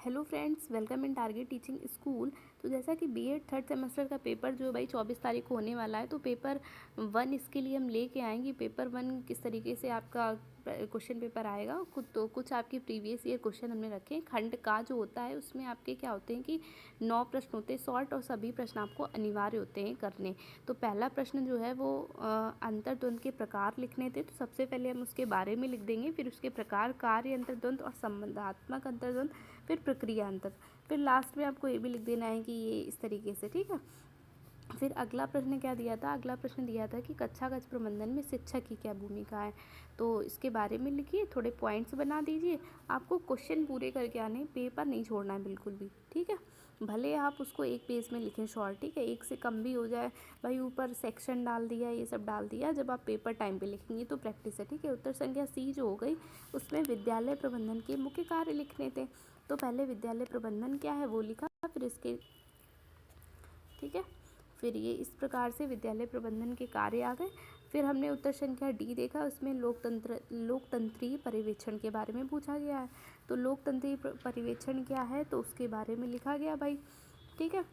Hello friends, welcome in target teaching school. तो जैसा कि बीएड थर्ड सेमेस्टर का पेपर जो भाई 24 तारीख को होने वाला है, तो पेपर 1 इसके लिए हम लेके आएंगे। पेपर 1 किस तरीके से आपका क्वेश्चन पेपर आएगा, कुछ आपके प्रीवियस ईयर क्वेश्चन हमने रखे हैं। खंड का जो होता है उसमें आपके क्या होते हैं कि 9 प्रश्न होते हैं शॉर्ट, और सभी प्रश्न आपको अनिवार्य होते हैं करने। तो पहला प्रश्न जो है वो अंतर्द्वंद के प्रकार लिखने थे। तो सबसे पहले हम उसके बारे में लिख देंगे, फिर उसके प्रकार, कार्य अंतर्द्वंद और संबंधात्मक अंतर्द्वंद, फिर प्रक्रिया अंतर, फिर लास्ट में आपको ये भी लिख देना है कि ये इस तरीके से, ठीक है। फिर अगला प्रश्न क्या दिया था, अगला प्रश्न दिया था कि कक्षा कक्ष प्रबंधन में शिक्षक की क्या भूमिका है। तो इसके बारे में लिखिए, थोड़े पॉइंट्स बना दीजिए। आपको क्वेश्चन पूरे करके आने, पेपर नहीं छोड़ना है बिल्कुल भी, ठीक है। भले आप उसको एक पेज में लिखें शॉर्ट, ठीक है, एक से कम भी हो जाए भाई। ऊपर सेक्शन डाल दिया, ये सब डाल दिया, जब आप पेपर टाइम पे लिखेंगे तो प्रैक्टिस है, ठीक है। उत्तर संख्या सी जो हो गई, उसमें विद्यालय प्रबंधन के मुख्य कार्य लिखने थे। तो पहले विद्यालय प्रबंधन क्या है वो लिखा, फिर इसके, ठीक है, फिर ये इस प्रकार से विद्यालय प्रबंधन के कार्य आ गए। फिर हमने उत्तर संख्या डी देखा, उसमें लोकतंत्रीय पर्यवेक्षण के बारे में पूछा गया है। तो लोकतंत्रीय पर्यवेक्षण क्या है, तो उसके बारे में लिखा गया भाई, ठीक है।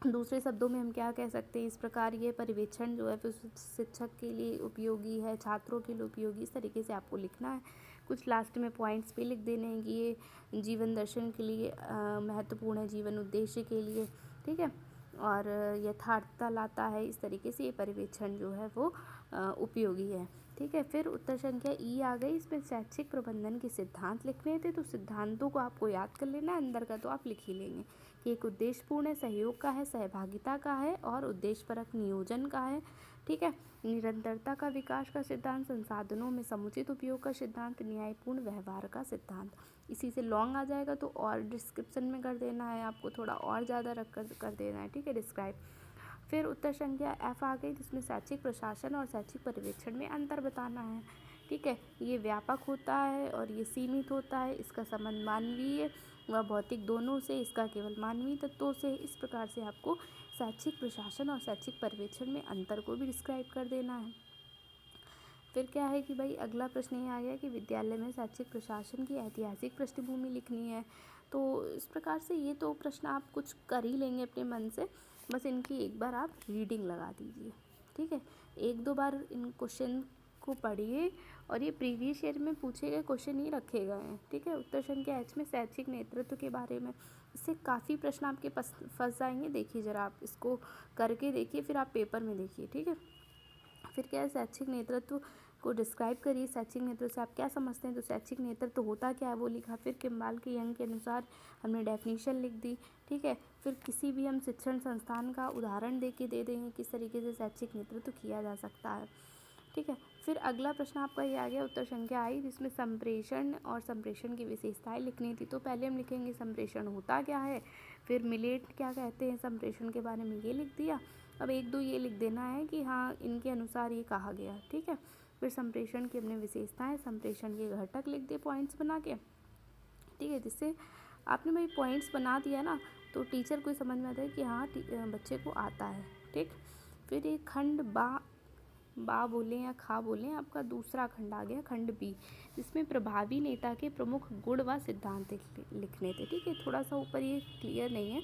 दूसरे शब्दों में हम क्या कह सकते हैं, इस प्रकार ये पर्यवेक्षण जो है फिर शिक्षक के लिए उपयोगी है, छात्रों के लिए उपयोगी, इस तरीके से आपको लिखना है। कुछ लास्ट में पॉइंट्स भी लिख देने हैं कि ये जीवन दर्शन के लिए महत्वपूर्ण है, जीवन उद्देश्य के लिए, ठीक है, और यथार्थता लाता है। इस तरीके से ये पर्यवेक्षण जो है वो उपयोगी है, ठीक है। फिर उत्तर संख्या ई आ गई, इसमें शैक्षिक प्रबंधन के सिद्धांत लिखने थे। तो सिद्धांतों को आपको याद कर लेना है, अंदर का तो आप लिख ही लेंगे कि एक उद्देश्यपूर्ण है, सहयोग का है, सहभागिता का है और उद्देश्यपरक नियोजन का है, ठीक है। निरंतरता का विकास का सिद्धांत, संसाधनों में समुचित उपयोग का सिद्धांत, न्यायपूर्ण व्यवहार का सिद्धांत। इसी से लॉन्ग आ जाएगा तो और डिस्क्रिप्शन में कर देना है, आपको थोड़ा और ज़्यादा रख कर देना है, ठीक है, डिस्क्राइब। फिर उत्तर संख्या एफ आ गई, जिसमें शैक्षिक प्रशासन और शैक्षिक पर्यवेक्षण में अंतर बताना है, ठीक है। ये व्यापक होता है और ये सीमित होता है। इसका संबंध मानवीय व भौतिक दोनों से, इसका केवल मानवीय तत्वों से। इस प्रकार से आपको शैक्षिक प्रशासन और शैक्षिक पर्यवेक्षण में अंतर को भी डिस्क्राइब कर देना है। फिर क्या है कि भाई अगला प्रश्न ये आ गया कि विद्यालय में शैक्षिक प्रशासन की ऐतिहासिक पृष्ठभूमि लिखनी है। तो इस प्रकार से ये तो प्रश्न आप कुछ कर ही लेंगे अपने मन से, बस इनकी एक बार आप रीडिंग लगा दीजिए, ठीक है। एक दो बार इन क्वेश्चन को पढ़िए, और ये प्रीवियस ईयर में पूछे गए क्वेश्चन ही रखे गए हैं, ठीक है। उत्तर संख्या एच में शैक्षिक नेतृत्व के बारे में, इससे काफ़ी प्रश्न आपके पास फंस जाएंगे। देखिए ज़रा, आप इसको करके देखिए, फिर आप पेपर में देखिए, ठीक है। फिर क्या है, शैक्षिक नेतृत्व को डिस्क्राइब करिए। शैक्षिक नेतृत्व से आप क्या समझते हैं, तो शैक्षिक नेतृत्व होता क्या है वो लिखा। फिर किम्बाल के यंग के अनुसार हमने डेफिनेशन लिख दी, ठीक है। फिर किसी भी हम शिक्षण संस्थान का उदाहरण दे के दे देंगे किस तरीके से शैक्षिक नेतृत्व किया जा सकता है, ठीक है। फिर अगला प्रश्न आपका ये आ गया, उत्तर संख्या आई, जिसमें संप्रेषण और संप्रेषण की विशेषताएं लिखनी थी। तो पहले हम लिखेंगे संप्रेषण होता क्या है, फिर मिलेट क्या कहते हैं, संप्रेषण के बारे में ये लिख दिया। अब एक दो ये लिख देना है कि हाँ इनके अनुसार ये कहा गया, ठीक है। फिर संप्रेषण की हमने विशेषताएं, संप्रेषण के घटक लिख दिए पॉइंट्स बना के, ठीक है। जिससे आपने भाई पॉइंट्स बना दिया ना, तो टीचर को समझ में आता है कि हाँ बच्चे को आता है, ठीक। फिर एक खंड बा बोलें या खा बोलें, आपका दूसरा खंड आ गया, खंड बी, जिसमें प्रभावी नेता के प्रमुख गुण व सिद्धांत लिखने थे, ठीक है। थोड़ा सा ऊपर ये क्लियर नहीं है,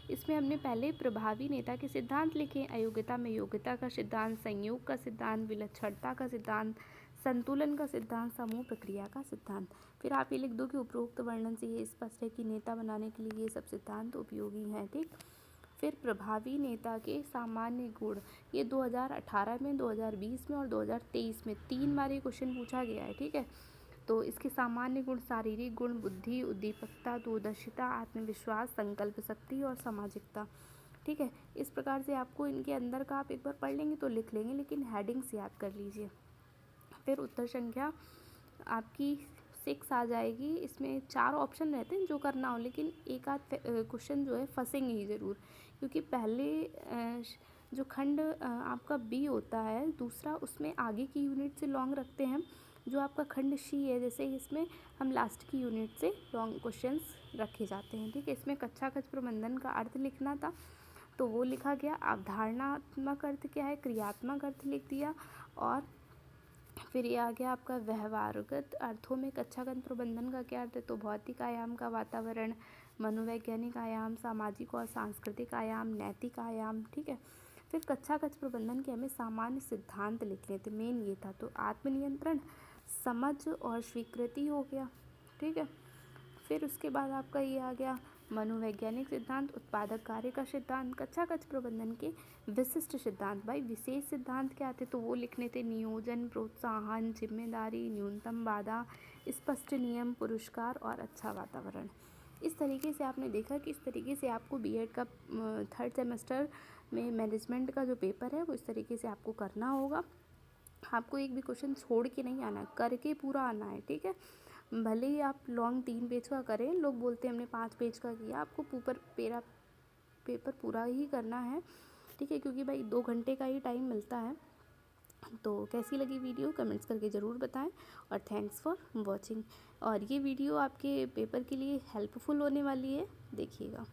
इसमें हमने पहले प्रभावी नेता के सिद्धांत लिखे। अयोग्यता में योग्यता का सिद्धांत, संयोग का सिद्धांत, विलक्षणता का सिद्धांत, संतुलन का सिद्धांत, समूह प्रक्रिया का सिद्धांत। फिर आप ये लिख दो कि उपरोक्त वर्णन से ये स्पष्ट है कि नेता बनाने के लिए ये सब सिद्धांत उपयोगी हैं, ठीक। फिर प्रभावी नेता के सामान्य गुण, ये 2018 में, 2020 में और 2023 में 3 बार ये क्वेश्चन पूछा गया है, ठीक है। तो इसके सामान्य गुण, शारीरिक गुण, बुद्धि, उद्दीपकता, दूरदर्शिता, आत्मविश्वास, संकल्प शक्ति और सामाजिकता, ठीक है। इस प्रकार से आपको इनके अंदर का आप एक बार पढ़ लेंगे तो लिख लेंगे, लेकिन हेडिंग्स याद कर लीजिए। फिर उत्तर संख्या आपकी 6 आ जाएगी। इसमें 4 ऑप्शन रहते हैं जो करना हो, लेकिन एक आध क्वेश्चन जो है फंसेंगे ही ज़रूर, क्योंकि पहले जो खंड आपका बी होता है दूसरा, उसमें आगे की यूनिट से लॉन्ग रखते हैं। जो आपका खंड सी है, जैसे इसमें हम लास्ट की यूनिट से लॉन्ग क्वेश्चंस रखे जाते हैं, ठीक है। इसमें कक्षा कक्ष प्रबंधन का अर्थ लिखना था, तो वो लिखा गया। अवधारणात्मक अर्थ क्या है, क्रियात्मक अर्थ लिख दिया, और फिर ये आ गया आपका व्यवहारगत अर्थों में कक्षागत प्रबंधन का क्या अर्थ है, तो भौतिक आयाम का वातावरण, मनोवैज्ञानिक आयाम, सामाजिक और सांस्कृतिक आयाम, नैतिक आयाम, ठीक है। फिर कक्षागत प्रबंधन के हमें सामान्य सिद्धांत लिख लेते, मेन ये था, तो आत्मनियंत्रण, समझ और स्वीकृति हो गया, ठीक है। फिर उसके बाद आपका ये आ गया मनोवैज्ञानिक सिद्धांत, उत्पादक कार्य का सिद्धांत, कक्षागत प्रबंधन के विशिष्ट सिद्धांत। भाई विशेष सिद्धांत क्या थे, तो वो लिखने थे नियोजन, प्रोत्साहन, जिम्मेदारी, न्यूनतम बाधा, स्पष्ट नियम, पुरस्कार और अच्छा वातावरण। इस तरीके से आपने देखा कि इस तरीके से आपको बीएड का थर्ड सेमेस्टर में मैनेजमेंट का जो पेपर है वो इस तरीके से आपको करना होगा। आपको एक भी क्वेश्चन छोड़ के नहीं आना है, करके पूरा आना है, ठीक है। भले ही आप लॉन्ग 3 पेज का करें, लोग बोलते हैं हमने 5 पेज का किया, आपको पेपर पूरा ही करना है, ठीक है, क्योंकि भाई 2 घंटे का ही टाइम मिलता है। तो कैसी लगी वीडियो कमेंट्स करके ज़रूर बताएं और थैंक्स फॉर वॉचिंग। और ये वीडियो आपके पेपर के लिए हेल्पफुल होने वाली है, देखिएगा।